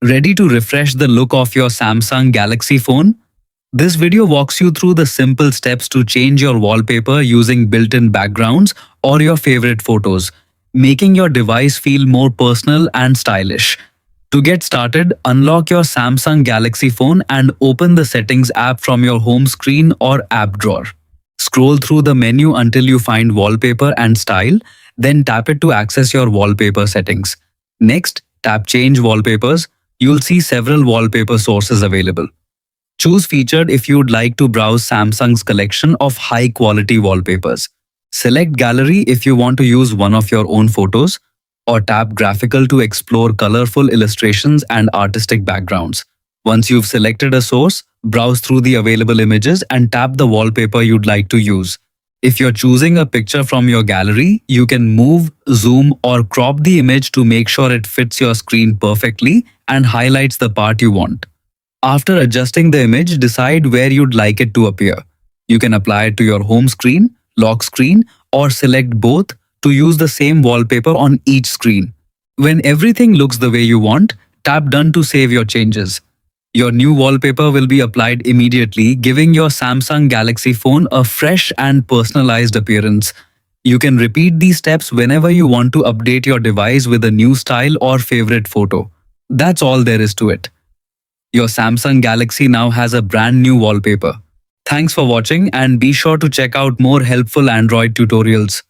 Ready to refresh the look of your Samsung Galaxy phone? This video walks you through the simple steps to change your wallpaper using built-in backgrounds or your favorite photos, making your device feel more personal and stylish. To get started, unlock your Samsung Galaxy phone and open the Settings app from your home screen or app drawer. Scroll through the menu until you find Wallpaper and Style, then tap it to access your wallpaper settings. Next, tap Change Wallpapers. You'll see several wallpaper sources available. Choose Featured if you'd like to browse Samsung's collection of high-quality wallpapers. Select Gallery if you want to use one of your own photos, or tap Graphical to explore colorful illustrations and artistic backgrounds. Once you've selected a source, browse through the available images and tap the wallpaper you'd like to use. If you're choosing a picture from your gallery, you can move, zoom, or crop the image to make sure it fits your screen perfectly and highlights the part you want. After adjusting the image, decide where you'd like it to appear. You can apply it to your home screen, lock screen, or select both to use the same wallpaper on each screen. When everything looks the way you want, tap Done to save your changes. Your new wallpaper will be applied immediately, giving your Samsung Galaxy phone a fresh and personalized appearance. You can repeat these steps whenever you want to update your device with a new style or favorite photo. That's all there is to it. Your Samsung Galaxy now has a brand new wallpaper. Thanks for watching and be sure to check out more helpful Android tutorials.